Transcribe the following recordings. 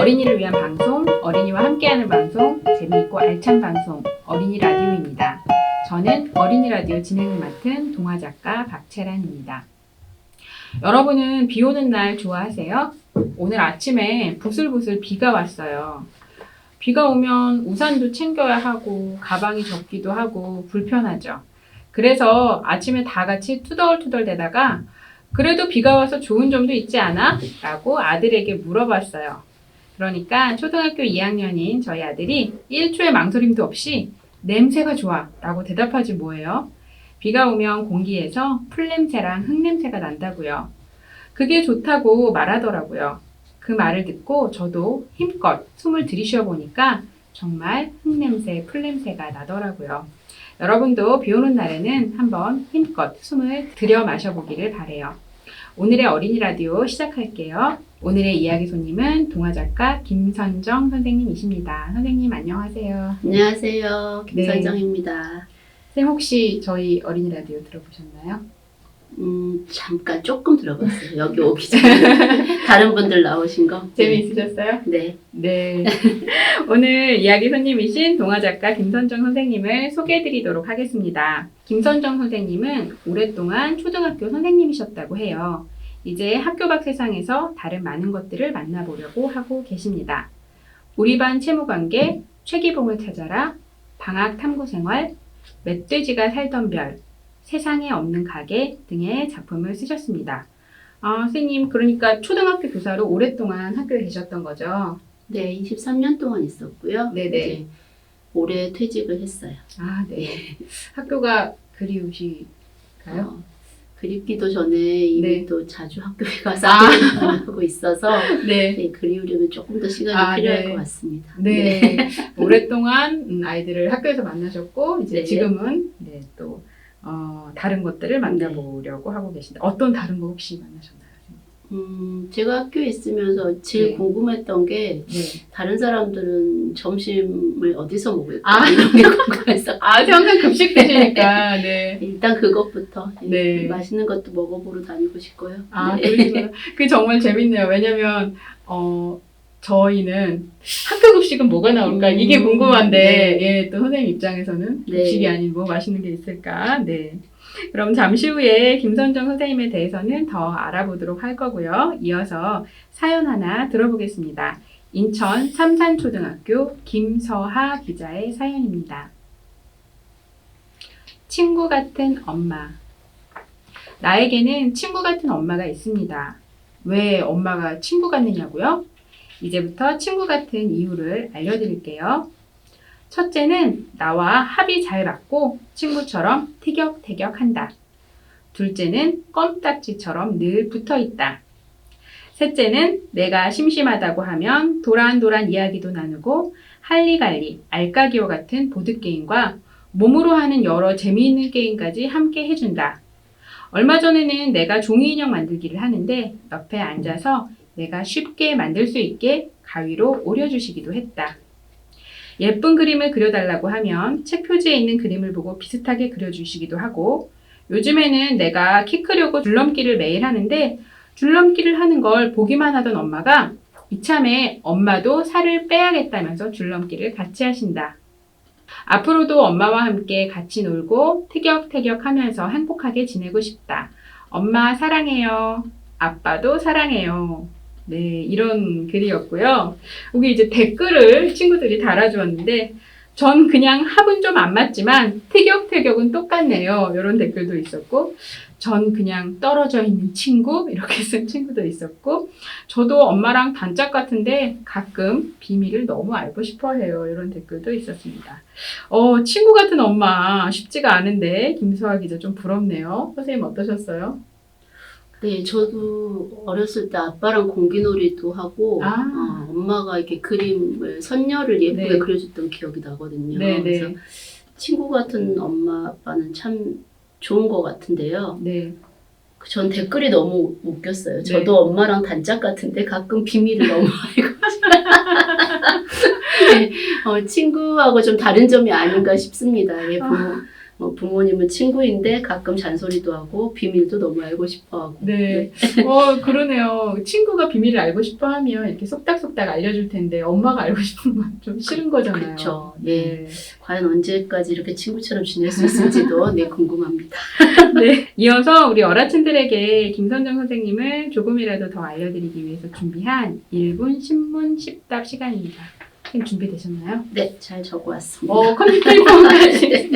어린이를 위한 방송, 어린이와 함께하는 방송, 재미있고 알찬 방송, 어린이 라디오입니다. 저는 어린이 라디오 진행을 맡은 동화작가 박채란입니다. 여러분은 비 오는 날 좋아하세요? 오늘 아침에 부슬부슬 비가 왔어요. 비가 오면 우산도 챙겨야 하고 가방이 젖기도 하고 불편하죠. 그래서 아침에 다 같이 투덜투덜 대다가 그래도 비가 와서 좋은 점도 있지 않아? 라고 아들에게 물어봤어요. 그러니까 초등학교 2학년인 저희 아들이 1초의 망설임도 없이 냄새가 좋아 라고 대답하지 뭐예요. 비가 오면 공기에서 풀냄새랑 흙냄새가 난다고요. 그게 좋다고 말하더라고요. 그 말을 듣고 저도 힘껏 숨을 들이쉬어 보니까 정말 흙냄새, 풀냄새가 나더라고요. 여러분도 비 오는 날에는 한번 힘껏 숨을 들여 마셔보기를 바래요. 오늘의 어린이 라디오 시작할게요. 오늘의 이야기 손님은 동화작가 김선정 선생님이십니다. 선생님 안녕하세요. 안녕하세요. 김선정입니다. 선생님 혹시 저희 어린이 라디오 들어보셨나요? 잠깐 조금 들어봤어요. 여기 오기 전에 다른 분들 나오신 거. 재미있으셨어요? 네. 네. 오늘 이야기 손님이신 동화작가 김선정 선생님을 소개해드리도록 하겠습니다. 김선정 선생님은 오랫동안 초등학교 선생님이셨다고 해요. 이제 학교 밖 세상에서 다른 많은 것들을 만나보려고 하고 계십니다. 우리 반 채무관계, 최기봉을 찾아라, 방학 탐구생활, 멧돼지가 살던 별, 세상에 없는 가게 등의 작품을 쓰셨습니다. 선생님, 그러니까 초등학교 교사로 오랫동안 학교에 계셨던 거죠? 네, 23년 동안 있었고요. 네네. 이제 올해 퇴직을 했어요. 네. 학교가 그리우실까요? 그립기도 전에 이미 네. 또 자주 학교에 가서 하고 있어서 네. 네, 그리우려면 조금 더 시간이 필요할 네. 것 같습니다. 네. 오랫동안 아이들을 학교에서 만나셨고, 이제 네. 지금은 또 다른 것들을 만나보려고 하고 계신데, 어떤 다른 거 혹시 만나셨나요? 제가 학교에 있으면서 제일 네. 궁금했던 게 네. 다른 사람들은 점심을 어디서 먹을까 이런 게 궁금해서 항상 급식 드시니까, 네. 일단 그것부터 네. 맛있는 것도 먹어보러 다니고 싶고요. 네. 그러시구나. 그게 정말 재밌네요. 왜냐면, 저희는 학교 급식은 뭐가 나올까? 이게 궁금한데, 네. 또 선생님 입장에서는 네. 급식이 아닌 뭐 맛있는 게 있을까? 네. 그럼 잠시 후에 김선정 선생님에 대해서는 더 알아보도록 할 거고요. 이어서 사연 하나 들어보겠습니다. 인천 삼산초등학교 김서하 기자의 사연입니다. 친구 같은 엄마. 나에게는 친구 같은 엄마가 있습니다. 왜 엄마가 친구 같느냐고요? 이제부터 친구 같은 이유를 알려드릴게요. 첫째는 나와 합이 잘 맞고 친구처럼 티격태격한다. 둘째는 껌딱지처럼 늘 붙어있다. 셋째는 내가 심심하다고 하면 도란도란 이야기도 나누고 할리갈리, 알까기와 같은 보드게임과 몸으로 하는 여러 재미있는 게임까지 함께 해준다. 얼마 전에는 내가 종이인형 만들기를 하는데 옆에 앉아서 내가 쉽게 만들 수 있게 가위로 오려주시기도 했다. 예쁜 그림을 그려달라고 하면 책 표지에 있는 그림을 보고 비슷하게 그려주시기도 하고 요즘에는 내가 키 크려고 줄넘기를 매일 하는데 줄넘기를 하는 걸 보기만 하던 엄마가 이참에 엄마도 살을 빼야겠다면서 줄넘기를 같이 하신다. 앞으로도 엄마와 함께 같이 놀고 티격태격 하면서 행복하게 지내고 싶다. 엄마 사랑해요. 아빠도 사랑해요. 네, 이런 글이었고요. 여기 이제 댓글을 친구들이 달아주었는데 전 그냥 합은 좀 안 맞지만 티격태격은 똑같네요. 이런 댓글도 있었고 전 그냥 떨어져 있는 친구 이렇게 쓴 친구도 있었고 저도 엄마랑 단짝 같은데 가끔 비밀을 너무 알고 싶어 해요. 이런 댓글도 있었습니다. 친구 같은 엄마 쉽지가 않은데 김수아 기자 좀 부럽네요. 선생님 어떠셨어요? 네, 저도 어렸을 때 아빠랑 공기놀이도 하고 엄마가 이렇게 그림을 선녀를 예쁘게 네. 그려줬던 기억이 나거든요. 네, 그래서 네. 친구 같은 엄마 아빠는 참 좋은 것 같은데요. 네. 전 댓글이 너무 웃겼어요. 네. 저도 엄마랑 단짝 같은데 가끔 비밀을 너무 알고 네, 친구하고 좀 다른 점이 아닌가 싶습니다. 부모님은 친구인데 가끔 잔소리도 하고 비밀도 너무 알고 싶어하고. 네. 그러네요. 친구가 비밀을 알고 싶어 하면 이렇게 속닥속닥 알려줄 텐데 엄마가 알고 싶은 건 좀 싫은 거잖아요. 그렇죠. 네. 과연 언제까지 이렇게 친구처럼 지낼 수 있을지도 네, 궁금합니다. 네. 이어서 우리 어라친들에게 김선정 선생님을 조금이라도 더 알려드리기 위해서 준비한 1분 신문 10답 시간입니다. 선생님 준비되셨나요? 네, 잘 적어왔습니다. 컴퓨터 입력까지.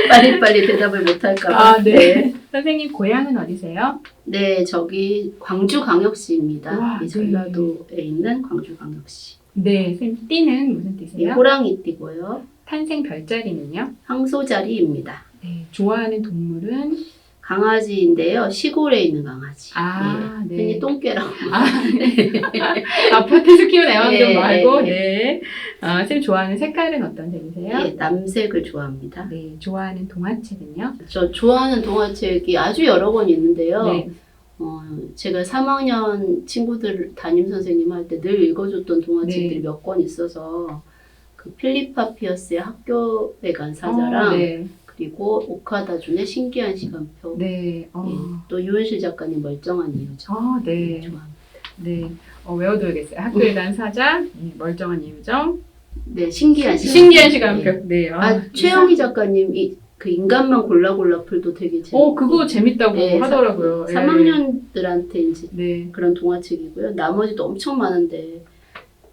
빨리빨리 대답을 못할까 봐. 아, 네. 선생님 고향은 어디세요? 네, 저기 광주광역시입니다. 와, 이 전라도에 있는 광주광역시. 네. 선생님 띠는 무슨 네, 띠세요? 호랑이 띠고요. 탄생 별자리는요? 황소자리입니다. 네. 좋아하는 동물은? 강아지인데요. 시골에 있는 강아지. 아, 네. 흔히 똥개라고. 아파트에서 키우는 애완견 네, 말고, 네. 네. 선생님 좋아하는 색깔은 어떤 색이세요? 네, 남색을 좋아합니다. 네. 좋아하는 동화책은요? 저 좋아하는 동화책이 아주 여러 권 있는데요. 네. 제가 3학년 친구들 담임 선생님 할 때 늘 읽어줬던 동화책들이 네. 몇 권 있어서 그 필리파 피어스의 학교에 간 사자랑 네. 그리고 오카다 준의 신기한 시간표. 네. 또 유은실 작가님 멀쩡한 이유죠. 네. 좋아합니다. 네. 외워둬야겠어요. 학교에 간 사자, 멀쩡한 이유정, 네, 신기한 신기한 시간표. 네. 최영희 작가님 그 인간만 골라 풀도 되게 재밌고. 그거 재밌다고 네, 하더라고요. 3학년들한테 이제 네. 그런 동화책이고요. 나머지도 엄청 많은데.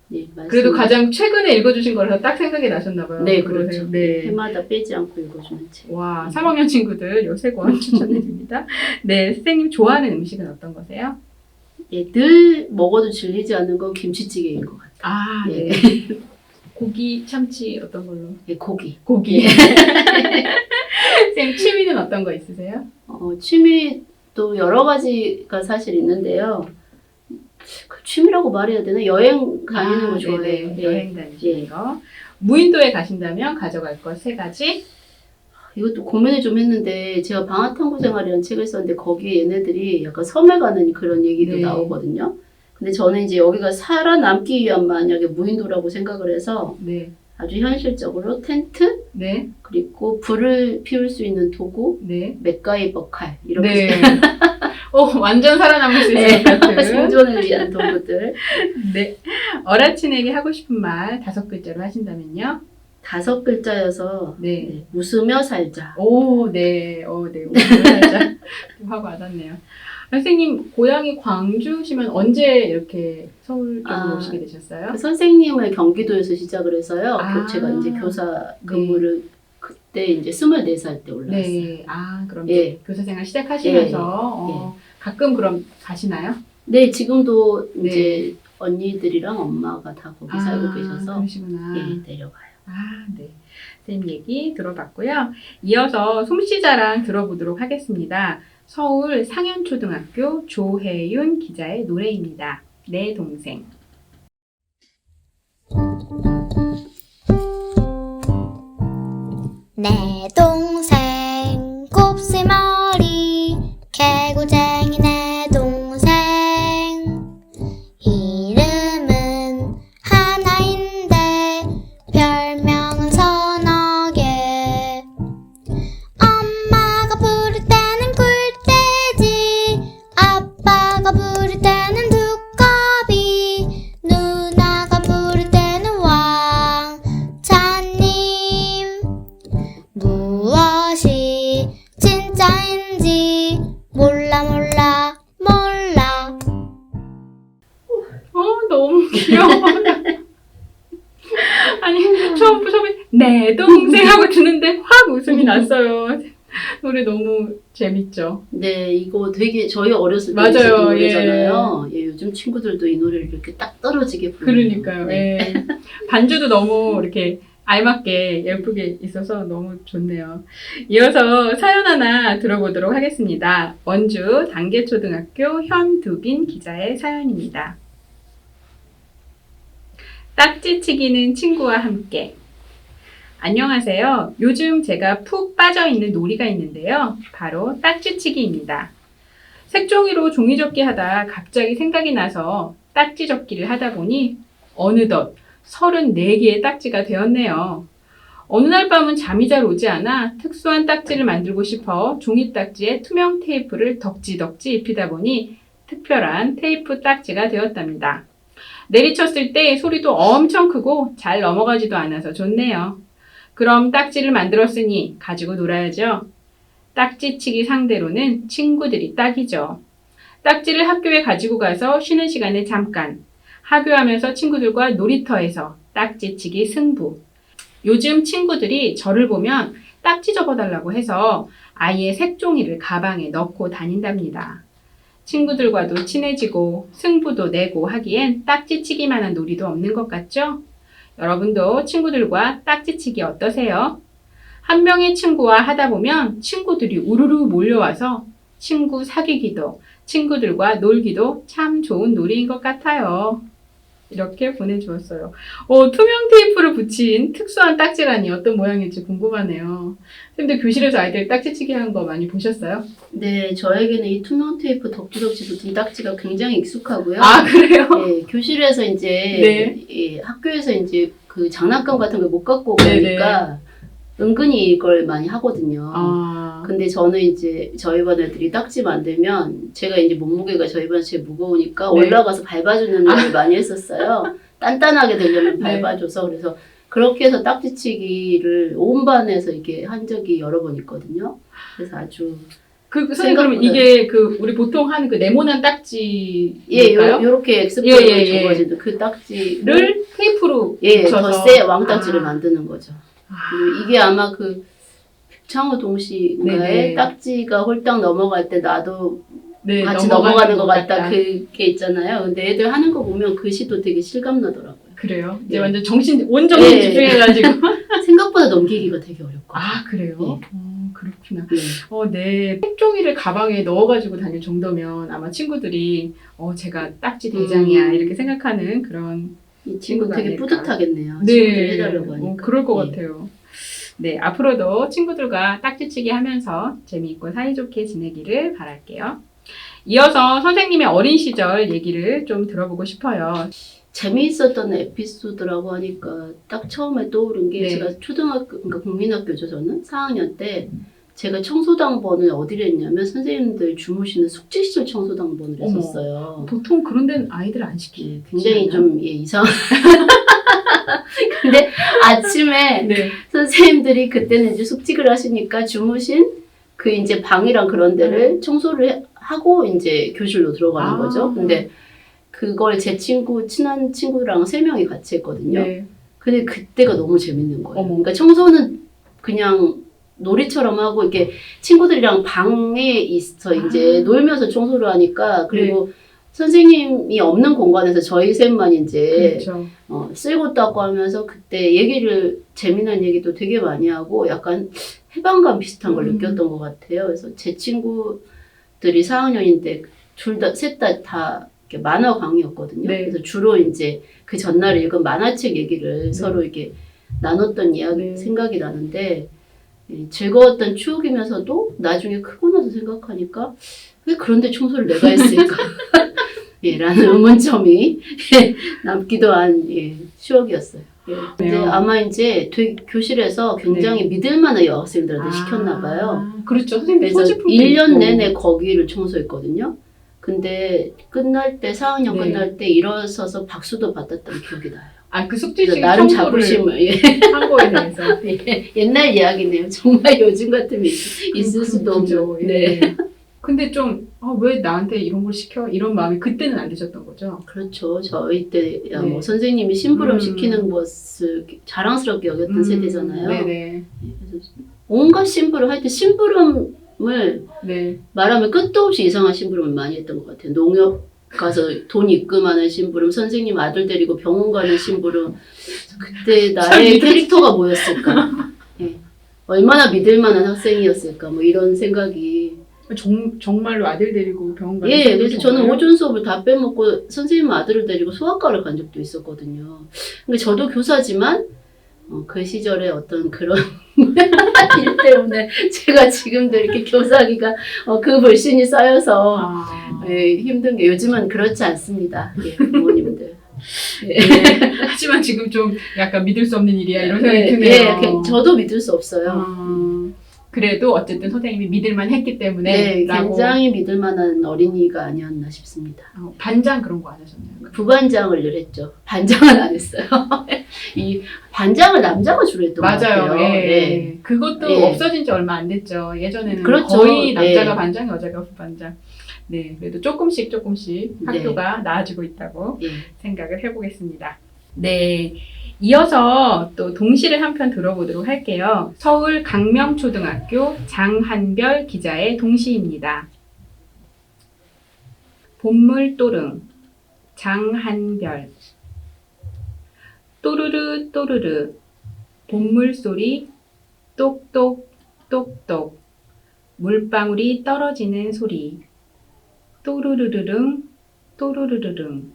네, 그래도 가장 최근에 읽어주신 거라서 딱 생각이 나셨나봐요. 네, 그렇죠. 네. 해마다 빼지 않고 읽어주는 책. 와, 3학년 친구들 요 3권 추천해드립니다. 네, 선생님 좋아하는 음식은 어떤 거세요? 예, 늘 먹어도 질리지 않는 건 김치찌개인 것 같아요. 아, 네. 네. 고기, 참치 어떤 걸로? 예, 고기. 고기. 선생님 취미는 어떤 거 있으세요? 취미도 여러 가지가 사실 있는데요. 그 취미라고 말해야 되나? 여행 다니는 거 좋아해요. 네네. 여행 다니시는 거. 무인도에 가신다면 가져갈 것 3가지? 이것도 고민을 좀 했는데 제가 방앗탐구 생활이라는 책을 썼는데 거기에 얘네들이 약간 섬에 가는 그런 얘기도 네. 나오거든요. 근데 저는 이제 여기가 살아남기 위한 만약에 무인도라고 생각을 해서 네. 아주 현실적으로 텐트 네. 그리고 불을 피울 수 있는 도구 네. 맥가이버 칼 이렇게 네. 완전 살아남을 수 있을 것 같은. 생존을 위한 도구들. 네. 어라친에게 하고 싶은 말 5글자로 하신다면요? 5글자여서 네. 네, 웃으며 살자. 오, 네. 네. 살짝 하고 와닿네요. 선생님, 고향이 광주시면 언제 이렇게 서울 쪽으로 오시게 되셨어요? 그 선생님을 경기도에서 시작을 해서요. 제가 이제 교사 네. 근무를 그때 이제 24살 때 올라왔어요. 네. 그럼 예. 교사 생활 시작하시면서 가끔 그럼 가시나요? 네, 지금도 네. 이제 언니들이랑 엄마가 다 거기 살고 계셔서 그러시구나. 내려가요. 네. 선생님 얘기 들어봤고요. 이어서 솜씨 자랑 들어보도록 하겠습니다. 서울 상현초등학교 조혜윤 기자의 노래입니다. 내 동생. 내 동생 곱슬머리 개구쟁이 내 동생 이름은 하나인데 별명은 서너 개 엄마가 부를 때는 굴돼지 아빠가 부를 때는 두꺼비 누나가 부를 때는 왕자님 무엇이 진짜인지 몰라 너무 귀여워. 아니, 처음에 내 동생 하고 듣는데 확 웃음이 났어요. 노래 너무 재밌죠? 네, 이거 되게 저희 어렸을 때 맞아요. 있었던 노래잖아요. 요즘 친구들도 이 노래를 이렇게 딱 떨어지게 부르는. 그러니까요. 네. 예. 반주도 너무 이렇게 알맞게 예쁘게 있어서 너무 좋네요. 이어서 사연 하나 들어보도록 하겠습니다. 원주 단계초등학교 현두빈 기자의 사연입니다. 딱지치기는 친구와 함께. 안녕하세요. 요즘 제가 푹 빠져있는 놀이가 있는데요. 바로 딱지치기입니다. 색종이로 종이접기 하다 갑자기 생각이 나서 딱지접기를 하다 보니 어느덧 34개의 딱지가 되었네요. 어느 날 밤은 잠이 잘 오지 않아 특수한 딱지를 만들고 싶어 종이 딱지에 투명 테이프를 덕지덕지 입히다 보니 특별한 테이프 딱지가 되었답니다. 내리쳤을 때 소리도 엄청 크고 잘 넘어가지도 않아서 좋네요. 그럼 딱지를 만들었으니 가지고 놀아야죠. 딱지치기 상대로는 친구들이 딱이죠. 딱지를 학교에 가지고 가서 쉬는 시간에 잠깐, 하교하면서 친구들과 놀이터에서 딱지치기 승부. 요즘 친구들이 저를 보면 딱지 접어달라고 해서 아예 색종이를 가방에 넣고 다닌답니다. 친구들과도 친해지고 승부도 내고 하기엔 딱지치기만한 놀이도 없는 것 같죠? 여러분도 친구들과 딱지치기 어떠세요? 한 명의 친구와 하다 보면 친구들이 우르르 몰려와서 친구 사귀기도, 친구들과 놀기도 참 좋은 놀이인 것 같아요. 이렇게 보내주었어요. 투명 테이프를 붙인 특수한 딱지라니 어떤 모양일지 궁금하네요. 선생님들 교실에서 아이들 딱지치기 하는 거 많이 보셨어요? 네, 저에게는 이 투명 테이프 덕지덕지 붙은 딱지가 굉장히 익숙하고요. 아, 그래요? 네, 교실에서 이제 네. 예, 학교에서 이제 그 장난감 같은 걸 못 갖고 네네. 오니까 은근히 이걸 많이 하거든요. 아, 근데 저는 이제 저희 반 애들이 딱지 만들면 제가 이제 몸무게가 저희 반에서 제일 무거우니까 네. 올라가서 밟아주는 일을 많이 했었어요. 단단하게 되려면 네. 밟아줘서. 그래서 그렇게 해서 딱지치기를 온 반에서 이렇게 한 적이 여러 번 있거든요. 그래서 아주 선생님 그럼 생각보다- 이게 우리 보통 하는 네모난 예, 딱지일까요? 요렇게 엑스포로 예. 접어진 그 딱지를 를 테이프로 예, 붙여서 더 세 왕딱지를 아. 만드는 거죠. 아, 그리고 이게 아마 그 창호 동시인가에 네네. 딱지가 홀딱 넘어갈 때 나도 네, 같이 넘어가는 것 같다. 그게 있잖아요. 근데 애들 하는 거 보면 그 시도 되게 실감나더라고요. 그래요? 이제 네. 완전 온정신 네. 집중해가지고. 생각보다 넘기기가 되게 어렵거든요. 아, 그래요? 네. 그렇구나. 네. 네. 색종이를 가방에 넣어가지고 다닐 정도면 아마 친구들이 제가 딱지 대장이야 이렇게 생각하는 그런 이 친구 친구가 되게 아닐까. 뿌듯하겠네요. 친구들 해달라고 하니까. 그럴 것 네. 같아요. 네, 앞으로도 친구들과 딱지치기 하면서 재미있고 사이좋게 지내기를 바랄게요. 이어서 선생님의 어린 시절 얘기를 좀 들어보고 싶어요. 재미있었던 에피소드라고 하니까 딱 처음에 떠오른 게 네. 제가 그러니까 국민학교죠 저는 4학년 때 제가 청소당번을 어디를 했냐면 선생님들 주무시는 숙직실 청소당번을 어머. 했었어요. 보통 그런 데는 아이들 안 시키지 예, 굉장히 않아요? 좀 이상. 근데 아침에 네. 선생님들이 그때는 이제 숙직을 하시니까 주무신 그 이제 방이랑 그런 데를 청소를 하고 이제 교실로 들어가는 아. 거죠. 근데 그걸 제 친한 친구랑 3명이 같이 했거든요. 네. 근데 그때가 너무 재밌는 거예요. 어머. 그러니까 청소는 그냥 놀이처럼 하고 이렇게 친구들이랑 방에 있어 이제 놀면서 청소를 하니까 그리고 선생님이 없는 공간에서 저희 셋만 이제 그렇죠. 쓸고 닦고 하면서 그때 재미난 얘기도 되게 많이 하고 약간 해방감 비슷한 걸 느꼈던 것 같아요. 그래서 제 친구들이 4학년인데 셋 다 만화 강의였거든요. 네. 그래서 주로 이제 그 전날 읽은 만화책 얘기를 서로 이렇게 나눴던 이야기 네. 생각이 나는데 즐거웠던 추억이면서도 나중에 크고 나서 생각하니까 왜 그런데 청소를 내가 했을까? 예, 라는 의문점이 남기도 한 추억이었어요. 예. 근데 네요. 아마 이제 교실에서 굉장히 믿을 만한 여학생들한테 시켰나 봐요. 그렇죠. 선생님 그래서 소지품도 1년 있고. 내내 거기를 청소했거든요. 근데 끝날 때 4학년 네. 끝날 때 일어서서 박수도 받았던 기억이 나요. 그 그래서 숙제식 나름 청소를 자부심을 한 거에 대해서. 옛날 이야기네요. 정말 요즘 같으면 있을 수도 그죠. 없는. 예. 네. 근데 좀 왜 나한테 이런 걸 시켜? 이런 마음이 그때는 안 드셨던 거죠? 그렇죠. 저희 때야 네. 뭐 선생님이 심부름 음. 시키는 것을 자랑스럽게 여겼던 세대잖아요. 네네. 그래서 온갖 심부름, 하여튼 심부름을 네. 말하면 끝도 없이 이상한 심부름을 많이 했던 것 같아요. 농협 가서 돈 입금하는 심부름, 선생님 아들 데리고 병원 가는 심부름. 그때 나의 캐릭터가 뭐였을까? 예. 얼마나 믿을 만한 학생이었을까? 뭐 이런 생각이. 정말로 아들 데리고 병원 가는 예, 사람도 그래서 저는 정말요? 오전 수업을 다 빼먹고 선생님 아들을 데리고 소아과를 간 적도 있었거든요. 근데 저도 교사지만 그 시절에 어떤 그런 일 때문에 제가 지금도 이렇게 교사하기가 그 불신이 쌓여서 아. 예, 힘든 게 요즘은 그렇지 않습니다. 예, 부모님들. 예. 네. 하지만 지금 좀 약간 믿을 수 없는 일이야 이런 생각이 드네요. 예, 저도 믿을 수 없어요. 그래도 어쨌든 선생님이 믿을만 했기 때문에 네, 라고. 굉장히 믿을 만한 어린이가 아니었나 싶습니다. 반장 그런 거 안 하셨나요? 부반장을 늘 했죠. 반장은 안 했어요. 이 반장을 남자가 주로 했던 것 맞아요. 같아요. 예. 네. 그것도 예. 없어진 지 얼마 안 됐죠. 예전에는 그렇죠. 거의 남자가 예. 반장, 여자가 부반장. 네, 그래도 조금씩 학교가 나아지고 있다고 예. 생각을 해보겠습니다. 네, 이어서 또 동시를 한 편 들어보도록 할게요. 서울 강명초등학교 장한별 기자의 동시입니다. 봄물또릉 장한별 또르르 또르르 봄물소리 똑똑 똑똑 물방울이 떨어지는 소리 또르르르릉 또르르르릉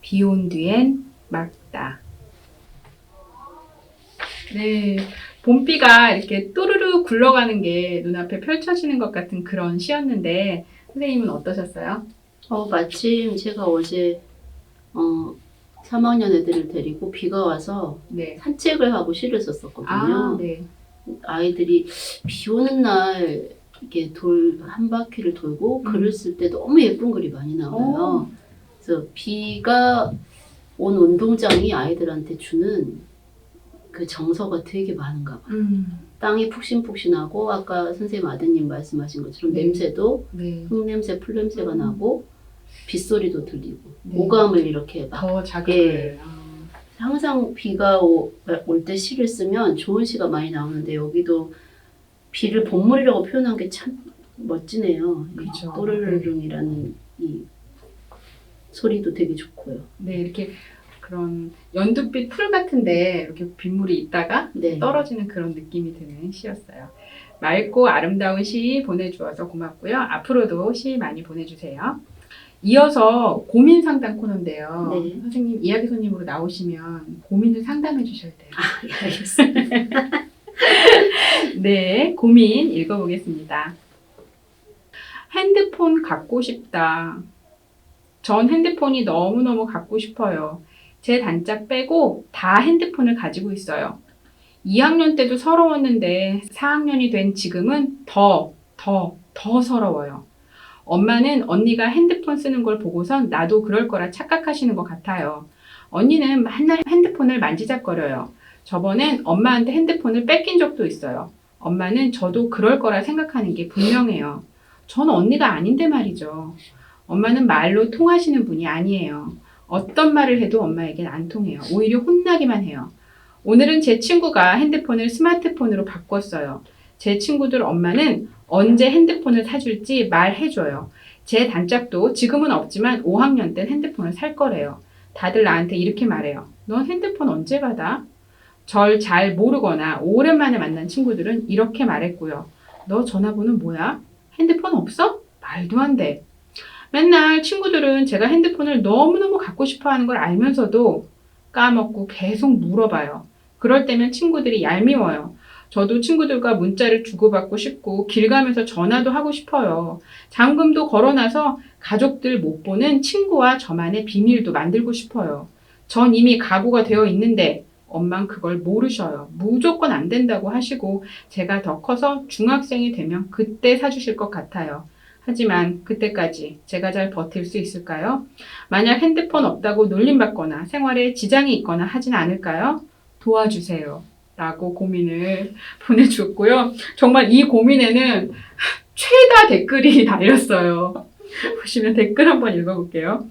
비 온 뒤엔 막다. 네, 봄비가 이렇게 또르르 굴러가는 게 눈앞에 펼쳐지는 것 같은 그런 시였는데 선생님은 어떠셨어요? 마침 제가 어제 3학년 애들을 데리고 비가 와서 네. 산책을 하고 시를 썼었거든요. 네. 아이들이 비 오는 날 이렇게 한 바퀴를 돌고 글을 쓸 때 너무 예쁜 글이 많이 나와요. 그래서 비가 온 운동장이 아이들한테 주는 그 정서가 되게 많은가 봐요. 땅이 푹신푹신하고 아까 선생님 아드님 말씀하신 것처럼 네. 냄새도 네. 흙냄새, 풀냄새가 나고 빗소리도 들리고 네. 오감을 이렇게 막 더 자극을. 예. 항상 비가 올 때 시를 쓰면 좋은 시가 많이 나오는데 여기도 비를 봄물이라고 표현한 게 참 멋지네요. 그렇죠. 또르르릉이라는 이 소리도 되게 좋고요. 네, 이렇게 그런 연두빛 풀 같은데 이렇게 빗물이 있다가 네. 떨어지는 그런 느낌이 드는 시였어요. 맑고 아름다운 시 보내주어서 고맙고요. 앞으로도 시 많이 보내주세요. 이어서 고민 상담 코너인데요. 네. 선생님 이야기 손님으로 나오시면 고민을 상담해 주셔야 돼요. 예, 알겠습니다. 네, 고민 읽어보겠습니다. 핸드폰 갖고 싶다. 전 핸드폰이 너무너무 갖고 싶어요. 제 단짝 빼고 다 핸드폰을 가지고 있어요. 2학년 때도 서러웠는데 4학년이 된 지금은 더 서러워요. 엄마는 언니가 핸드폰 쓰는 걸 보고선 나도 그럴 거라 착각하시는 것 같아요. 언니는 맨날 핸드폰을 만지작거려요. 저번엔 엄마한테 핸드폰을 뺏긴 적도 있어요. 엄마는 저도 그럴 거라 생각하는 게 분명해요. 전 언니가 아닌데 말이죠. 엄마는 말로 통하시는 분이 아니에요. 어떤 말을 해도 엄마에겐 안 통해요. 오히려 혼나기만 해요. 오늘은 제 친구가 핸드폰을 스마트폰으로 바꿨어요. 제 친구들 엄마는 언제 핸드폰을 사줄지 말해줘요. 제 단짝도 지금은 없지만 5학년 땐 핸드폰을 살 거래요. 다들 나한테 이렇게 말해요. 넌 핸드폰 언제 받아? 절 잘 모르거나 오랜만에 만난 친구들은 이렇게 말했고요. 너 전화번호 뭐야? 핸드폰 없어? 말도 안 돼. 맨날 친구들은 제가 핸드폰을 너무너무 갖고 싶어 하는 걸 알면서도 까먹고 계속 물어봐요. 그럴 때면 친구들이 얄미워요. 저도 친구들과 문자를 주고받고 싶고 길 가면서 전화도 하고 싶어요. 잠금도 걸어놔서 가족들 못 보는 친구와 저만의 비밀도 만들고 싶어요. 전 이미 각오가 되어 있는데 엄만 그걸 모르셔요. 무조건 안 된다고 하시고 제가 더 커서 중학생이 되면 그때 사주실 것 같아요. 하지만 그때까지 제가 잘 버틸 수 있을까요? 만약 핸드폰 없다고 놀림받거나 생활에 지장이 있거나 하진 않을까요? 도와주세요. 라고 고민을 보내주었고요. 정말 이 고민에는 최다 댓글이 달렸어요. 보시면 댓글 한번 읽어볼게요.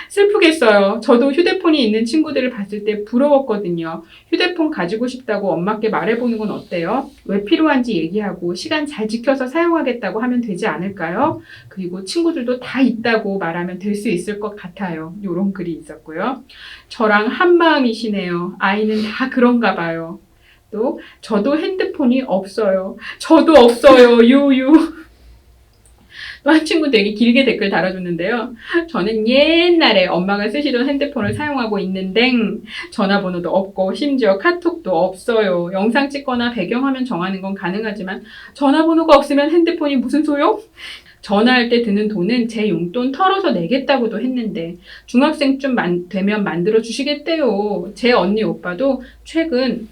슬프겠어요. 저도 휴대폰이 있는 친구들을 봤을 때 부러웠거든요. 휴대폰 가지고 싶다고 엄마께 말해보는 건 어때요? 왜 필요한지 얘기하고 시간 잘 지켜서 사용하겠다고 하면 되지 않을까요? 그리고 친구들도 다 있다고 말하면 될 수 있을 것 같아요. 이런 글이 있었고요. 저랑 한마음이시네요. 아이는 다 그런가 봐요. 또 저도 핸드폰이 없어요. 저도 없어요. 유유. 또 한 친구 되게 길게 댓글 달아줬는데요. 저는 옛날에 엄마가 쓰시던 핸드폰을 사용하고 있는데 전화번호도 없고 심지어 카톡도 없어요. 영상 찍거나 배경화면 정하는 건 가능하지만 전화번호가 없으면 핸드폰이 무슨 소용? 전화할 때 드는 돈은 제 용돈 털어서 내겠다고도 했는데 중학생쯤 되면 만들어 주시겠대요. 제 언니 오빠도 최근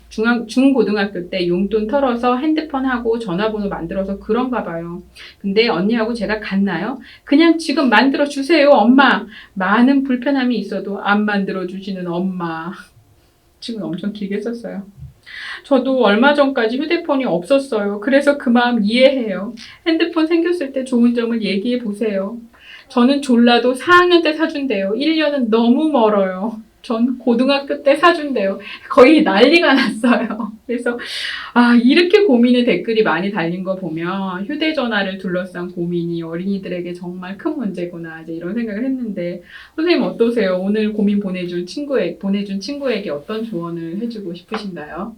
중고등학교 때 용돈 털어서 핸드폰 하고 전화번호 만들어서 그런가 봐요. 근데 언니하고 제가 같나요? 그냥 지금 만들어 주세요, 엄마. 많은 불편함이 있어도 안 만들어 주시는 엄마. 지금 엄청 길게 썼어요. 저도 얼마 전까지 휴대폰이 없었어요. 그래서 그 마음 이해해요. 핸드폰 생겼을 때 좋은 점을 얘기해 보세요. 저는 졸라도 4학년 때 사준대요. 1년은 너무 멀어요. 전 고등학교 때 사준대요. 거의 난리가 났어요. 그래서 이렇게 고민의 댓글이 많이 달린 거 보면 휴대전화를 둘러싼 고민이 어린이들에게 정말 큰 문제구나 이제 이런 생각을 했는데 선생님 어떠세요? 오늘 고민 보내준 친구에게 어떤 조언을 해주고 싶으신가요?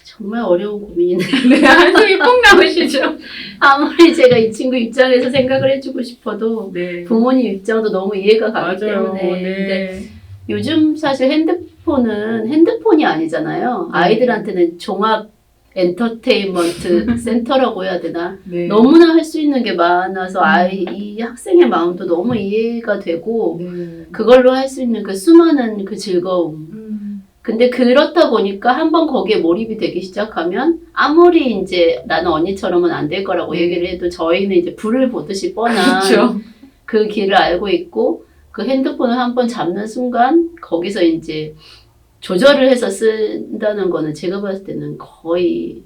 정말 어려운 고민이네요. 네, 한숨이 푹 나오시죠? 아무리 제가 이 친구 입장에서 생각을 해주고 싶어도 네. 부모님 입장도 너무 이해가 가기 맞아요. 때문에. 네. 근데 요즘 사실 핸드폰은 핸드폰이 아니잖아요. 아이들한테는 종합 엔터테인먼트 센터라고 해야 되나? 네. 너무나 할 수 있는 게 많아서 이 학생의 마음도 너무 이해가 되고 네. 그걸로 할 수 있는 그 수많은 그 즐거움. 근데 그렇다 보니까 한번 거기에 몰입이 되기 시작하면 아무리 이제 나는 언니처럼은 안 될 거라고 얘기를 해도 저희는 이제 불을 보듯이 뻔한 그렇죠. 그 길을 알고 있고 그 핸드폰을 한번 잡는 순간 거기서 이제 조절을 해서 쓴다는 거는 제가 봤을 때는 거의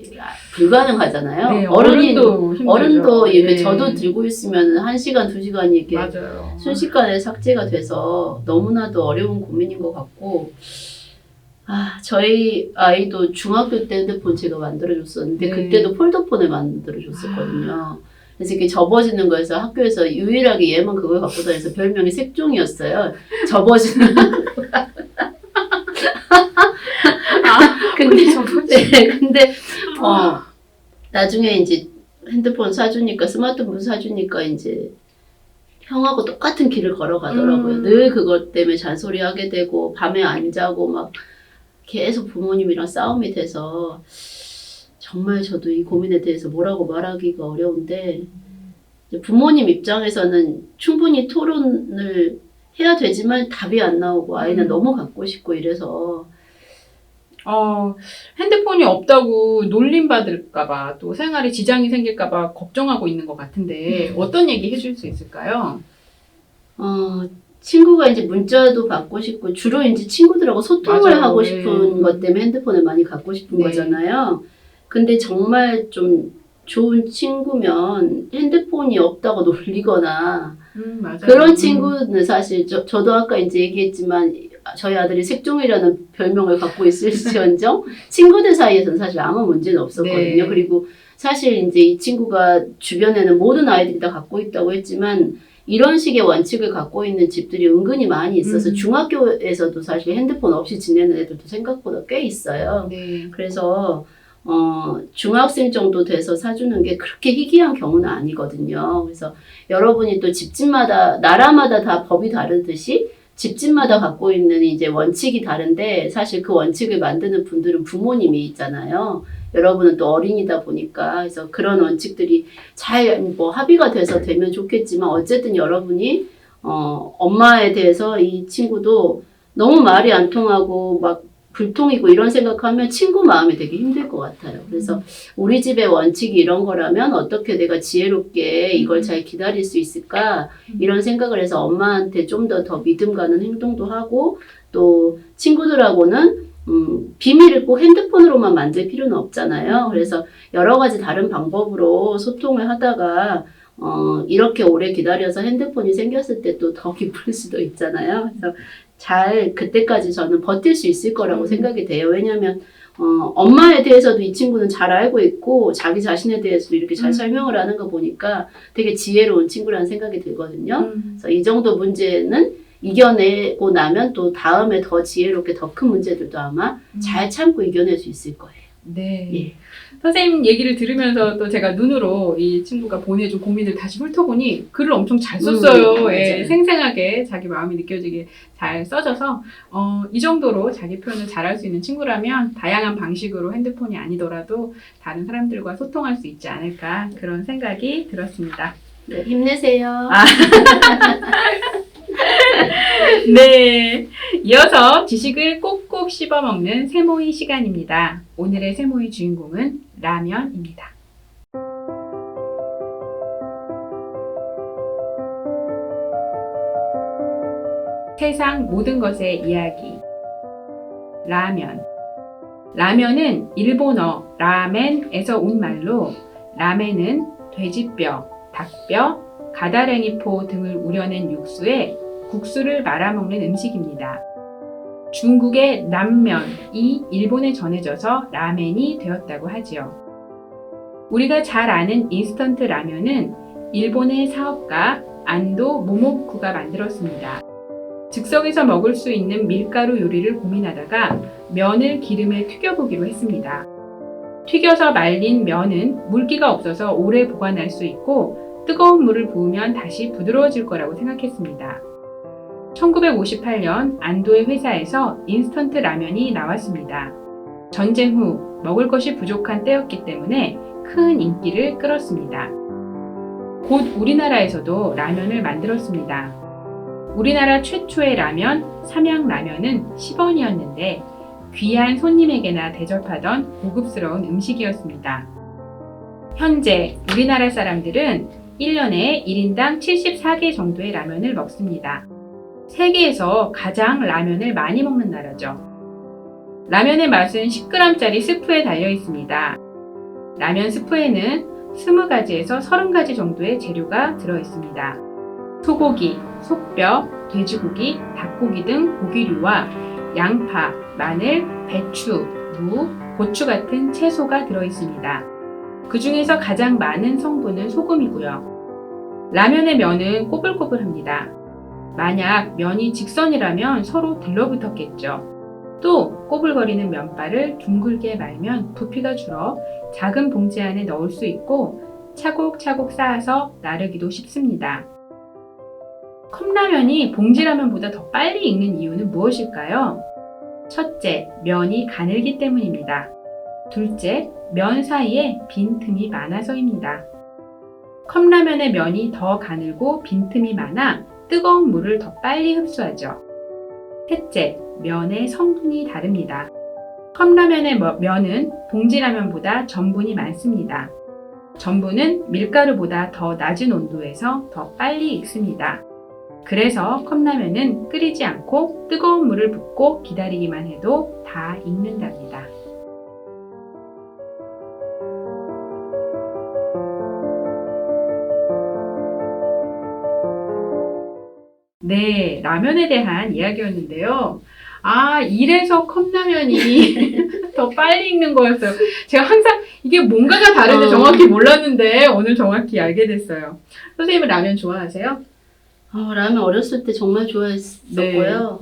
불가능하잖아요. 네, 어른도 힘들죠. 어른도 이렇게 네. 저도 들고 있으면 1시간, 2시간이 이렇게 맞아요. 순식간에 삭제가 돼서 너무나도 어려운 고민인 것 같고 저희 아이도 중학교 때 핸드폰 제가 만들어줬었는데 네. 그때도 폴더폰을 만들어줬었거든요. 그래서 이렇게 접어지는 거에서 학교에서 유일하게 얘만 그걸 갖고 다녀서 별명이 색종이었어요. 접어지는 근데 나중에 이제 핸드폰 사주니까 스마트폰 사주니까 이제 형하고 똑같은 길을 걸어가더라고요. 늘 그것 때문에 잔소리하게 되고 밤에 안 자고 막 계속 부모님이랑 싸움이 돼서 정말 저도 이 고민에 대해서 뭐라고 말하기가 어려운데 부모님 입장에서는 충분히 토론을 해야 되지만 답이 안 나오고 아이는 너무 갖고 싶고 이래서 핸드폰이 없다고 놀림받을까봐 또 생활에 지장이 생길까봐 걱정하고 있는 것 같은데 어떤 얘기 해줄 수 있을까요? 친구가 이제 문자도 받고 싶고 주로 이제 친구들하고 소통을 맞아요. 하고 네. 싶은 것 때문에 핸드폰을 많이 갖고 싶은 네. 거잖아요. 근데 정말 좀 좋은 친구면 핸드폰이 없다고 놀리거나 맞아요. 그런 친구는 사실 저도 아까 이제 얘기했지만 저희 아들이 색종이라는 별명을 갖고 있을지언정 친구들 사이에서는 사실 아무 문제는 없었거든요. 네. 그리고 사실 이제 이 친구가 주변에는 모든 아이들이 다 갖고 있다고 했지만 이런 식의 원칙을 갖고 있는 집들이 은근히 많이 있어서 중학교에서도 사실 핸드폰 없이 지내는 애들도 생각보다 꽤 있어요. 네. 그래서 중학생 정도 돼서 사주는 게 그렇게 희귀한 경우는 아니거든요. 그래서 여러분이 또 집집마다 나라마다 다 법이 다르듯이 집집마다 갖고 있는 이제 원칙이 다른데 사실 그 원칙을 만드는 분들은 부모님이 있잖아요. 여러분은 또 어린이다 보니까 그래서 그런 원칙들이 잘 뭐 합의가 돼서 되면 좋겠지만 어쨌든 여러분이 엄마에 대해서 이 친구도 너무 말이 안 통하고 막 불통이고 이런 생각하면 친구 마음이 되게 힘들 것 같아요. 그래서 우리 집의 원칙이 이런 거라면 어떻게 내가 지혜롭게 이걸 잘 기다릴 수 있을까 이런 생각을 해서 엄마한테 좀 더 믿음 가는 행동도 하고 또 친구들하고는 비밀을 꼭 핸드폰으로만 만들 필요는 없잖아요. 그래서 여러 가지 다른 방법으로 소통을 하다가 이렇게 오래 기다려서 핸드폰이 생겼을 때 또 더 기쁠 수도 있잖아요. 그래서 잘 그때까지 저는 버틸 수 있을 거라고 생각이 돼요. 왜냐하면 엄마에 대해서도 이 친구는 잘 알고 있고 자기 자신에 대해서도 이렇게 잘 설명을 하는 거 보니까 되게 지혜로운 친구라는 생각이 들거든요. 그래서 이 정도 문제는 이겨내고 나면 또 다음에 더 지혜롭게 더 큰 문제들도 아마 잘 참고 이겨낼 수 있을 거예요. 네. 예. 선생님 얘기를 들으면서 또 제가 눈으로 이 친구가 보내준 고민을 다시 훑어보니 글을 엄청 잘 썼어요. 예, 생생하게 자기 마음이 느껴지게 잘 써져서 이 정도로 자기 표현을 잘할 수 있는 친구라면 다양한 방식으로 핸드폰이 아니더라도 다른 사람들과 소통할 수 있지 않을까 그런 생각이 들었습니다. 네, 힘내세요. 네. 이어서 지식을 꼭꼭 씹어먹는 세모이 시간입니다. 오늘의 세모이 주인공은 라면입니다. 세상 모든 것의 이야기. 라면. 라면은 일본어 라멘에서 온 말로 라멘은 돼지뼈, 닭뼈, 가다랭이포 등을 우려낸 육수에 국수를 말아먹는 음식입니다. 중국의 남면이 일본에 전해져서 라멘이 되었다고 하지요. 우리가 잘 아는 인스턴트 라면은 일본의 사업가 안도 모모쿠가 만들었습니다. 즉석에서 먹을 수 있는 밀가루 요리를 고민하다가 면을 기름에 튀겨보기로 했습니다. 튀겨서 말린 면은 물기가 없어서 오래 보관할 수 있고 뜨거운 물을 부으면 다시 부드러워질 거라고 생각했습니다. 1958년 안도의 회사에서 인스턴트 라면이 나왔습니다. 전쟁 후 먹을 것이 부족한 때였기 때문에 큰 인기를 끌었습니다. 곧 우리나라에서도 라면을 만들었습니다. 우리나라 최초의 라면, 삼양라면은 10원이었는데 귀한 손님에게나 대접하던 고급스러운 음식이었습니다. 현재 우리나라 사람들은 1년에 1인당 74개 정도의 라면을 먹습니다. 세계에서 가장 라면을 많이 먹는 나라죠. 라면의 맛은 10g짜리 스프에 달려 있습니다. 라면 스프에는 20가지에서 30가지 정도의 재료가 들어 있습니다. 소고기, 속뼈, 돼지고기, 닭고기 등 고기류와 양파, 마늘, 배추, 무, 고추 같은 채소가 들어 있습니다. 그 중에서 가장 많은 성분은 소금이고요. 라면의 면은 꼬불꼬불합니다. 만약 면이 직선이라면 서로 들러붙었겠죠. 또 꼬불거리는 면발을 둥글게 말면 부피가 줄어 작은 봉지 안에 넣을 수 있고 차곡차곡 쌓아서 나르기도 쉽습니다. 컵라면이 봉지라면보다 더 빨리 익는 이유는 무엇일까요? 첫째, 면이 가늘기 때문입니다. 둘째, 면 사이에 빈틈이 많아서입니다. 컵라면의 면이 더 가늘고 빈틈이 많아 뜨거운 물을 더 빨리 흡수하죠. 셋째, 면의 성분이 다릅니다. 컵라면의 면은 봉지라면보다 전분이 많습니다. 전분은 밀가루보다 더 낮은 온도에서 더 빨리 익습니다. 그래서 컵라면은 끓이지 않고 뜨거운 물을 붓고 기다리기만 해도 다 익는답니다. 네, 라면에 대한 이야기였는데요. 이래서 컵라면이 더 빨리 익는 거였어요. 제가 항상 이게 뭔가가 다른데 정확히 몰랐는데 오늘 정확히 알게 됐어요. 선생님은 라면 좋아하세요? 라면 어렸을 때 정말 좋아했었고요.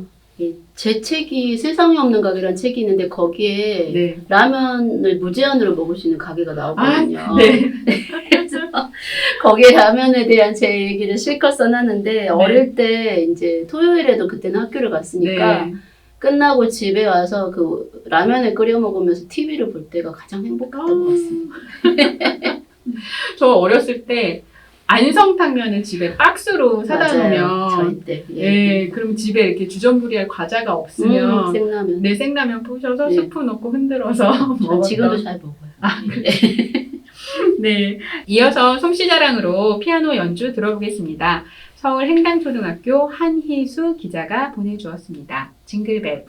제 책이 세상에 없는 가게라는 책이 있는데 거기에 네. 라면을 무제한으로 먹을 수 있는 가게가 나오거든요. 네. 그래서 거기에 라면에 대한 제 얘기를 실컷 써놨는데 어릴 때 이제 토요일에도 그때는 학교를 갔으니까 네. 끝나고 집에 와서 그 라면을 끓여 먹으면서 TV를 볼 때가 가장 행복했던 것 같습니다. 저 어렸을 때 안성탕면을 집에 박스로 사다 놓으면 저희 때. 그럼 집에 이렇게 주전부리할 과자가 없으면 생라면. 네, 생라면 부셔서 네. 스프 넣고 흔들어서 전 먹었던. 지금도 잘 먹어요. 네, 이어서 솜씨자랑으로 피아노 연주 들어보겠습니다. 서울 행당초등학교 한희수 기자가 보내주었습니다. 징글벨.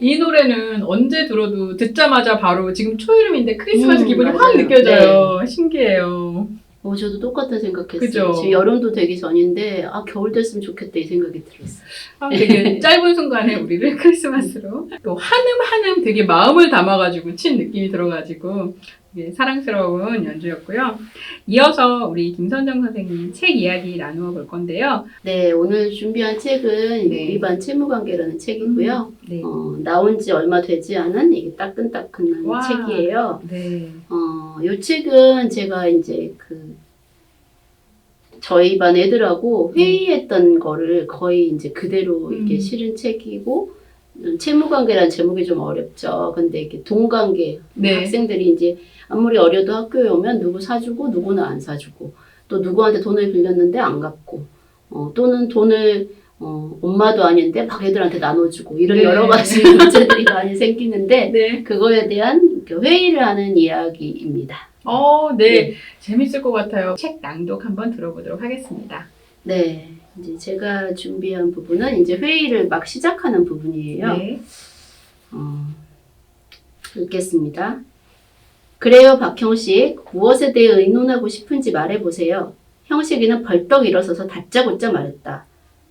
이 노래는 언제 들어도 듣자마자 바로 지금 초여름인데 크리스마스 기분이 확 맞아요. 느껴져요. 네. 신기해요. 저도 똑같은 생각했어요. 그죠? 지금 여름도 되기 전인데 겨울 됐으면 좋겠다 이 생각이 들었어요. 되게 짧은 순간에 우리를 크리스마스로 또 한음 되게 마음을 담아가지고 친 느낌이 들어가지고 되게 사랑스러운 연주였고요. 이어서 우리 김선정 선생님 책 이야기 나누어 볼 건데요. 네, 오늘 준비한 책은 네. 우리 반 채무관계라는 책이고요. 네. 나온 지 얼마 되지 않은 이게 따끈따끈한 와. 책이에요. 네. 이 책은 제가 이제 저희 반 애들하고 회의했던 거를 거의 이제 그대로 이렇게 실은 책이고, 채무관계라는 제목이 좀 어렵죠. 근데 이렇게 동관계, 네. 학생들이 이제 아무리 어려도 학교에 오면 누구 사주고 누구는 안 사주고, 또 누구한테 돈을 빌렸는데 안 갚고, 또는 돈을 엄마도 아닌데 막 애들한테 나눠주고, 이런 네. 여러 가지 문제들이 많이 생기는데, 네. 그거에 대한 회의를 하는 이야기입니다. 네. 재밌을 것 같아요. 책 낭독 한번 들어보도록 하겠습니다. 네. 이제 제가 준비한 부분은 이제 회의를 막 시작하는 부분이에요. 네. 읽겠습니다. 그래요, 박형식. 무엇에 대해 의논하고 싶은지 말해보세요. 형식이는 벌떡 일어서서 다짜고짜 말했다.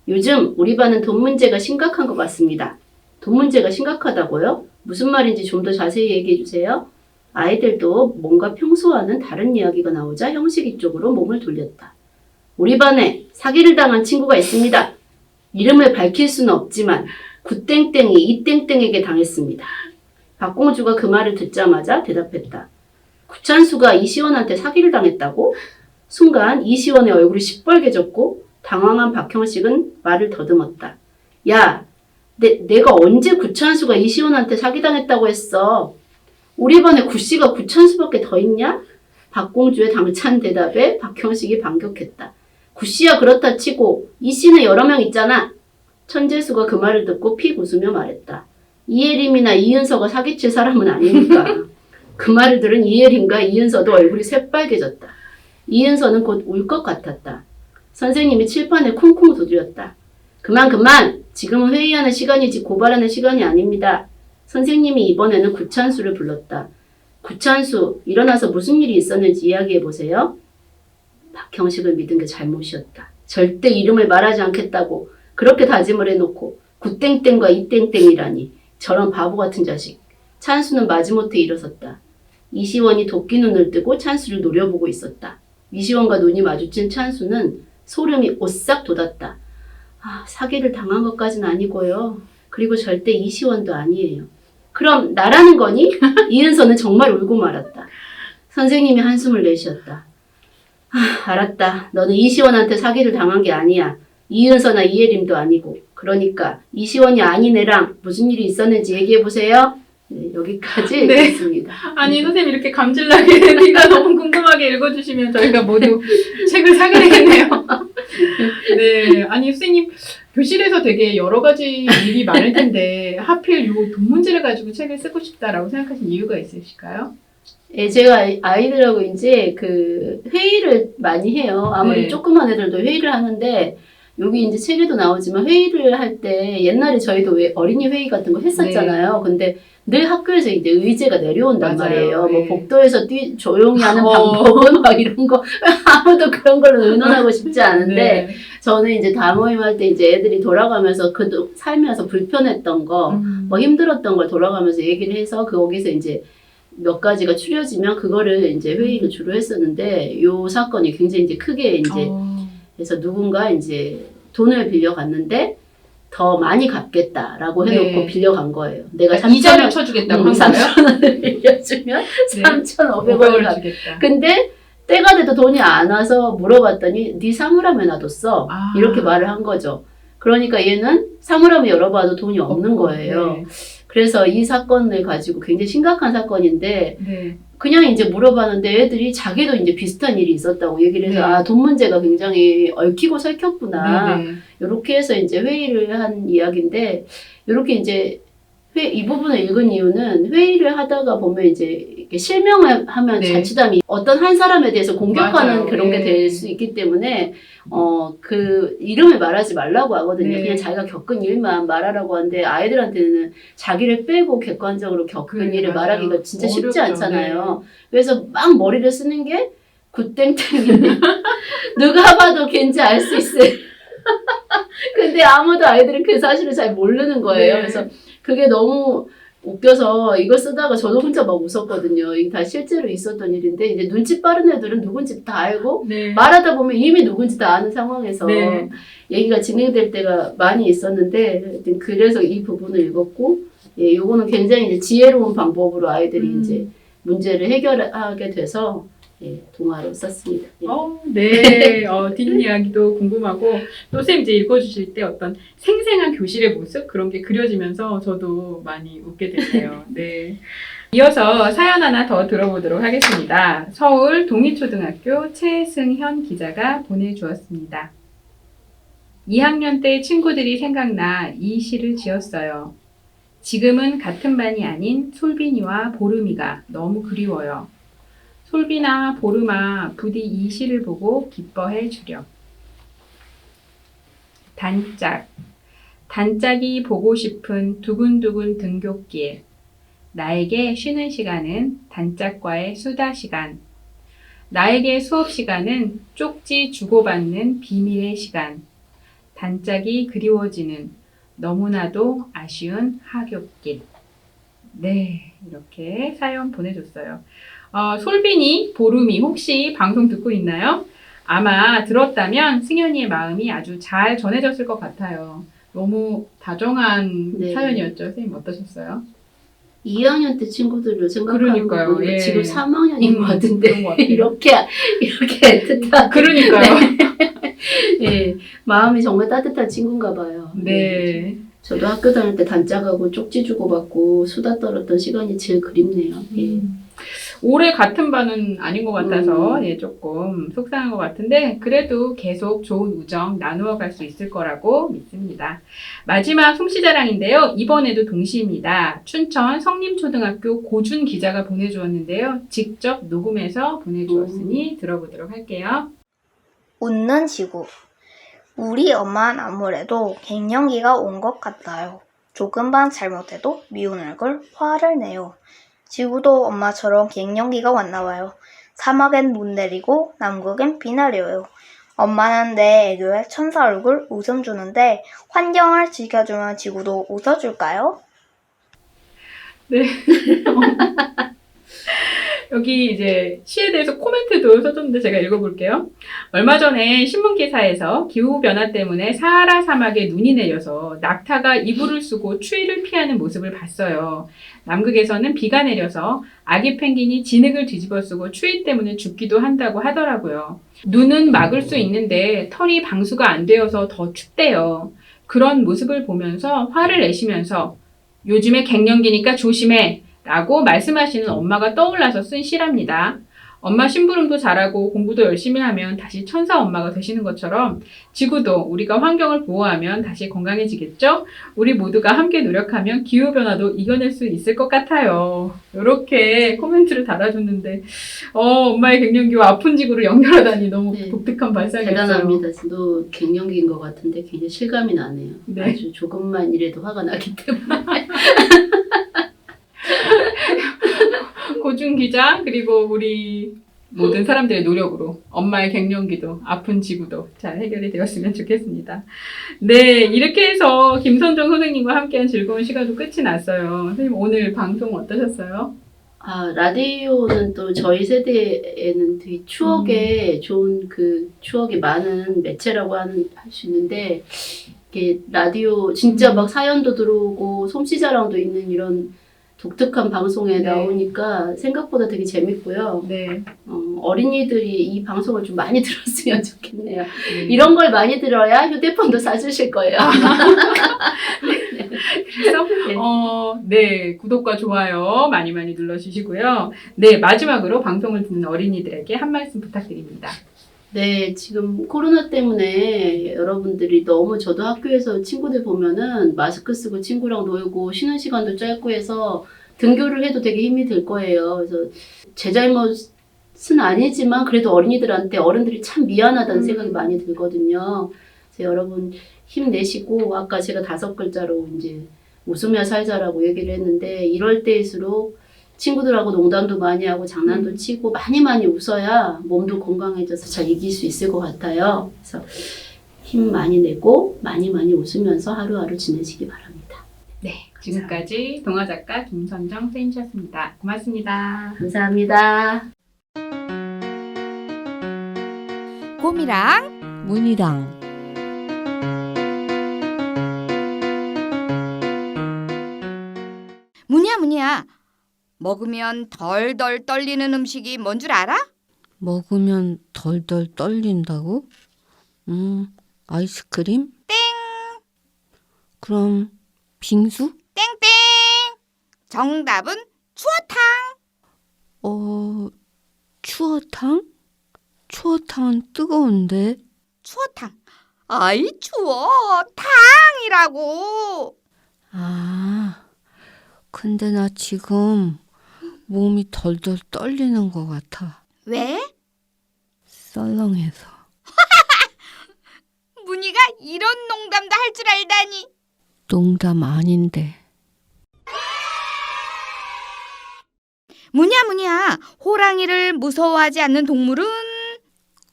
요즘 우리 반은 돈 문제가 심각한 것 같습니다. 돈 문제가 심각하다고요? 무슨 말인지 좀 더 자세히 얘기해 주세요. 아이들도 뭔가 평소와는 다른 이야기가 나오자 형식이 쪽으로 몸을 돌렸다. 우리 반에 사기를 당한 친구가 있습니다. 이름을 밝힐 수는 없지만 구땡땡이 이땡땡에게 당했습니다. 박공주가 그 말을 듣자마자 대답했다. 구찬수가 이시원한테 사기를 당했다고? 순간 이시원의 얼굴이 시뻘개졌고 당황한 박형식은 말을 더듬었다. 야, 내가 언제 구찬수가 이시원한테 사기당했다고 했어? 우리 반에 구씨가 구찬수밖에 더 있냐? 박공주의 당찬 대답에 박형식이 반격했다. 구씨야 그렇다 치고 이씨는 여러 명 있잖아. 천재수가 그 말을 듣고 픽 웃으며 말했다. 이예림이나 이은서가 사기칠 사람은 아니니까. 그 말을 들은 이예림과 이은서도 얼굴이 새빨개졌다. 이은서는 곧 울 것 같았다. 선생님이 칠판에 쿵쿵 두드렸다. 그만! 지금은 회의하는 시간이지 고발하는 시간이 아닙니다. 선생님이 이번에는 구찬수를 불렀다. 구찬수, 일어나서 무슨 일이 있었는지 이야기해보세요. 박형식을 믿은 게 잘못이었다. 절대 이름을 말하지 않겠다고 그렇게 다짐을 해놓고 구땡땡과 이땡땡이라니. 저런 바보 같은 자식. 찬수는 마지못해 일어섰다. 이시원이 도끼 눈을 뜨고 찬수를 노려보고 있었다. 이시원과 눈이 마주친 찬수는 소름이 오싹 돋았다. 사기를 당한 것까진 아니고요. 그리고 절대 이시원도 아니에요. 그럼 나라는 거니? 이은서는 정말 울고 말았다. 선생님이 한숨을 내쉬었다. 알았다. 너는 이시원한테 사기를 당한 게 아니야. 이은서나 이예림도 아니고. 그러니까 이시원이 아닌 애랑 무슨 일이 있었는지 얘기해보세요. 네, 여기까지 네. 읽겠습니다. 아니 선생님 이렇게 감질나게 네가 너무 궁금하게 읽어주시면 저희가 모두 책을 사게 되겠네요. 네, 아니 선생님 교실에서 되게 여러 가지 일이 많을 텐데 하필 요 돈 문제를 가지고 책을 쓰고 싶다라고 생각하신 이유가 있으실까요? 예, 제가 아이들하고 이제 회의를 많이 해요. 아무리 네. 조그만 애들도 회의를 하는데 여기 이제 책에도 나오지만 회의를 할 때 옛날에 저희도 왜 어린이 회의 같은 거 했었잖아요. 근데 늘 학교에서 이제 의제가 내려온단 맞아요. 말이에요. 네. 뭐 복도에서 조용히 하는 방법은 막 이런 거 아무도 그런 걸로 의논하고 싶지 않은데 네. 저는 이제 다모임할 때 이제 애들이 돌아가면서 살면서 불편했던 거, 뭐 힘들었던 걸 돌아가면서 얘기를 해서 거기서 이제 몇 가지가 추려지면 그거를 이제 회의를 주로 했었는데 요 사건이 굉장히 이제 크게 이제 그래서 누군가 이제 돈을 빌려갔는데 더 많이 갚겠다라고 해놓고 네. 빌려간 거예요. 내가 이자를 쳐주겠다고 한 거예요? 3,000원을 빌려주면 네. 3,500원을 갚. 주겠다. 근데 때가 돼도 돈이 안 와서 물어봤더니 네 사물함에 놔뒀어. 이렇게 말을 한 거죠. 그러니까 얘는 사물함을 열어봐도 돈이 없는 거예요. 네. 그래서 이 사건을 가지고 굉장히 심각한 사건인데 네. 그냥 이제 물어봤는데 애들이 자기도 이제 비슷한 일이 있었다고 얘기를 해서 네. 돈 문제가 굉장히 얽히고 설켰구나. 네. 이렇게 해서 이제 회의를 한 이야기인데 이렇게 이제 이 부분을 읽은 이유는 회의를 하다가 보면 이제 이렇게 실명을 하면 네. 자칫하면 어떤 한 사람에 대해서 공격하는 맞아요. 그런 게 네. 될 수 있기 때문에 그 이름을 말하지 말라고 하거든요. 네. 그냥 자기가 겪은 일만 말하라고 하는데 아이들한테는 자기를 빼고 객관적으로 겪은 일을 맞아요. 말하기가 진짜 쉽지 어렵죠. 않잖아요. 그래서 막 머리를 쓰는 게 굿땡땡이네. 누가 봐도 걘지 알 수 있어요. 근데 아무도 아이들은 그 사실을 잘 모르는 거예요. 네. 그래서 그게 너무 웃겨서 이거 쓰다가 저도 혼자 막 웃었거든요. 이게 다 실제로 있었던 일인데 이제 눈치 빠른 애들은 누군지 다 알고 네. 말하다 보면 이미 누군지 다 아는 상황에서 네. 얘기가 진행될 때가 많이 있었는데 하여튼 그래서 이 부분을 읽었고 예, 요거는 굉장히 이제 지혜로운 방법으로 아이들이 이제 문제를 해결하게 돼서 예, 동화로 썼습니다. 예. 네. 뒷이야기도 궁금하고 또 선생님 이제 읽어주실 때 어떤 생생한 교실의 모습 그런 게 그려지면서 저도 많이 웃게 되네요. 네. 이어서 사연 하나 더 들어보도록 하겠습니다. 서울 동희초등학교 최승현 기자가 보내주었습니다. 2학년 때 친구들이 생각나 이 시를 지었어요. 지금은 같은 반이 아닌 솔빈이와 보름이가 너무 그리워요. 솔빈아, 보름아, 부디 이 시를 보고 기뻐해 주렴. 단짝. 단짝이 보고 싶은 두근두근 등굣길. 나에게 쉬는 시간은 단짝과의 수다 시간. 나에게 수업 시간은 쪽지 주고받는 비밀의 시간. 단짝이 그리워지는 너무나도 아쉬운 하굣길. 네, 이렇게 사연 보내줬어요. 솔빈이, 보름이 혹시 방송 듣고 있나요? 아마 들었다면 승현이의 마음이 아주 잘 전해졌을 것 같아요. 너무 다정한 네. 사연이었죠. 선생님 어떠셨어요? 2학년 때 친구들을 생각하는 거 그러니까요. 보니까 예. 지금 3학년인 것 같은데 그런 것 같아요. 이렇게 애틋한 그러니까요. 예, 마음이 정말 따뜻한 친구인가 봐요. 네. 저도 학교 다닐 때 단짝하고 쪽지 주고받고 수다 떨었던 시간이 제일 그립네요. 예. 올해 같은 반은 아닌 것 같아서 예, 조금 속상한 것 같은데 그래도 계속 좋은 우정 나누어 갈 수 있을 거라고 믿습니다. 마지막 솜씨자랑인데요. 이번에도 동시입니다. 춘천 성림초등학교 고준 기자가 보내주었는데요. 직접 녹음해서 보내주었으니 들어보도록 할게요. 웃는 지구. 우리 엄마는 아무래도 갱년기가 온 것 같아요. 조금만 잘못해도 미운 얼굴 화를 내요. 지구도 엄마처럼 갱년기가 왔나 봐요. 사막엔 눈 내리고 남극엔 비 내려요. 엄마는 내 애교에 천사 얼굴 웃음 주는데 환경을 지켜주면 지구도 웃어줄까요? 네. 여기 이제 시에 대해서 코멘트도 써줬는데 제가 읽어볼게요. 얼마 전에 신문기사에서 기후변화 때문에 사하라 사막에 눈이 내려서 낙타가 이불을 쓰고 추위를 피하는 모습을 봤어요. 남극에서는 비가 내려서 아기 펭귄이 진흙을 뒤집어 쓰고 추위 때문에 죽기도 한다고 하더라고요. 눈은 막을 수 있는데 털이 방수가 안 되어서 더 춥대요. 그런 모습을 보면서 화를 내시면서 요즘에 갱년기니까 조심해 라고 말씀하시는 엄마가 떠올라서 쓴 시랍니다. 엄마 심부름도 잘하고 공부도 열심히 하면 다시 천사 엄마가 되시는 것처럼 지구도 우리가 환경을 보호하면 다시 건강해지겠죠? 우리 모두가 함께 노력하면 기후변화도 이겨낼 수 있을 것 같아요. 이렇게 코멘트를 달아줬는데 엄마의 갱년기와 아픈 지구를 연결하다니 너무 네. 독특한 발상이었어요. 대단합니다. 저도 갱년기인 것 같은데 굉장히 실감이 나네요. 네. 아주 조금만이라도 화가 나기 때문에. 고준 기자 그리고 우리 모든 사람들의 노력으로 엄마의 갱년기도 아픈 지구도 잘 해결이 되었으면 좋겠습니다. 네, 이렇게 해서 김선정 선생님과 함께한 즐거운 시간도 끝이 났어요. 선생님 오늘 방송 어떠셨어요? 라디오는 또 저희 세대에는 되게 추억에 좋은 그 추억이 많은 매체라고 할 수 있는데 이게 라디오 진짜 막 사연도 들어오고 솜씨자랑도 있는 이런 독특한 방송에 네. 나오니까 생각보다 되게 재밌고요. 네. 어린이들이 이 방송을 좀 많이 들었으면 좋겠네요. 이런 걸 많이 들어야 휴대폰도 사주실 거예요. 그래서 네, 구독과 좋아요 많이 눌러주시고요. 네, 마지막으로 방송을 듣는 어린이들에게 한 말씀 부탁드립니다. 네, 지금 코로나 때문에 여러분들이 너무 저도 학교에서 친구들 보면은 마스크 쓰고 친구랑 놀고 쉬는 시간도 짧고 해서 등교를 해도 되게 힘이 들 거예요. 그래서 제 잘못은 아니지만 그래도 어린이들한테 어른들이 참 미안하다는 생각이 많이 들거든요. 그래서 여러분 힘내시고 아까 제가 5글자로 이제 웃으며 살자라고 얘기를 했는데 이럴 때일수록 친구들하고 농담도 많이 하고 장난도 치고 많이 웃어야 몸도 건강해져서 잘 이길 수 있을 것 같아요. 그래서 힘 많이 내고 많이 웃으면서 하루하루 지내시기 바랍니다. 네, 지금까지 동화작가 김선정 선생님이셨습니다. 고맙습니다. 감사합니다. 곰이랑 문이랑 문이야 먹으면 덜덜 떨리는 음식이 뭔 줄 알아? 먹으면 덜덜 떨린다고? 아이스크림? 땡! 그럼 빙수? 땡땡! 정답은 추어탕! 추어탕? 추어탕은 뜨거운데. 추어탕. 아이 추워. 탕이라고. 아, 근데 나 지금 몸이 덜덜 떨리는 것 같아. 왜? 썰렁해서. 문희가 이런 농담도 할 줄 알다니. 농담 아닌데. 문희야. 호랑이를 무서워하지 않는 동물은?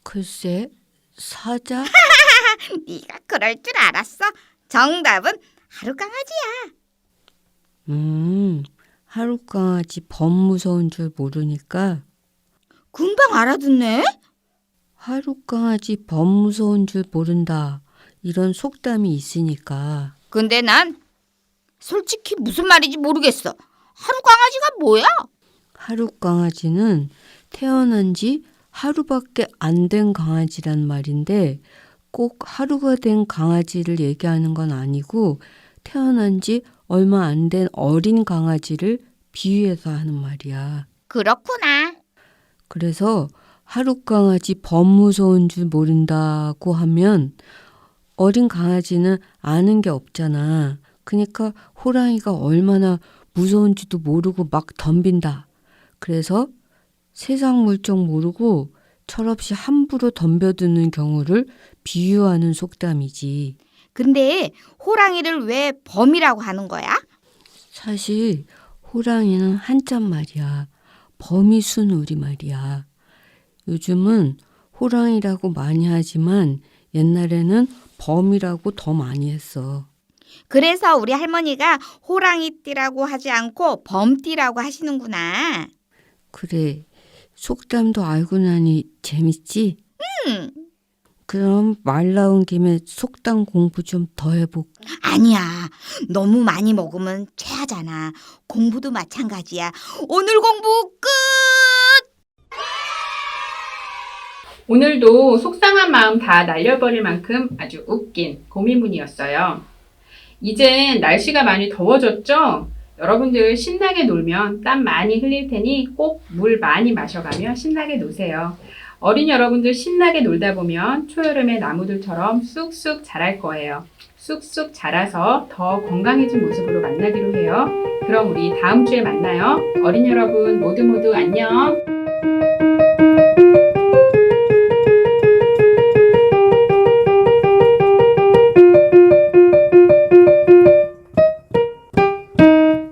글쎄, 사자? 네가 그럴 줄 알았어. 정답은 하룻강아지야. 하룻강아지 범 무서운 줄 모르니까 금방 알아듣네. 하룻강아지 범 무서운 줄 모른다. 이런 속담이 있으니까. 근데 난 솔직히 무슨 말인지 모르겠어. 하룻강아지가 뭐야? 하룻강아지는 태어난 지 하루밖에 안 된 강아지란 말인데 꼭 하루가 된 강아지를 얘기하는 건 아니고 태어난 지 얼마 안 된 어린 강아지를 비유해서 하는 말이야. 그렇구나. 그래서 하룻강아지 범 무서운 줄 모른다고 하면 어린 강아지는 아는 게 없잖아. 그러니까 호랑이가 얼마나 무서운지도 모르고 막 덤빈다. 그래서 세상 물정 모르고 철없이 함부로 덤벼드는 경우를 비유하는 속담이지. 근데 호랑이를 왜 범이라고 하는 거야? 사실 호랑이는 한자 말이야. 범이 순 우리말이야. 요즘은 호랑이라고 많이 하지만 옛날에는 범이라고 더 많이 했어. 그래서 우리 할머니가 호랑이띠라고 하지 않고 범띠라고 하시는구나. 그래, 속담도 알고 나니 재밌지? 그럼 말 나온 김에 속담 공부 좀 더 해볼까? 아니야. 너무 많이 먹으면 체하잖아. 공부도 마찬가지야. 오늘 공부 끝! 오늘도 속상한 마음 다 날려버릴 만큼 아주 웃긴 고민문이었어요. 이젠 날씨가 많이 더워졌죠? 여러분들 신나게 놀면 땀 많이 흘릴 테니 꼭 물 많이 마셔가며 신나게 노세요. 어린 여러분들 신나게 놀다 보면 초여름의 나무들처럼 쑥쑥 자랄 거예요. 쑥쑥 자라서 더 건강해진 모습으로 만나기로 해요. 그럼 우리 다음 주에 만나요. 어린 여러분 모두 안녕.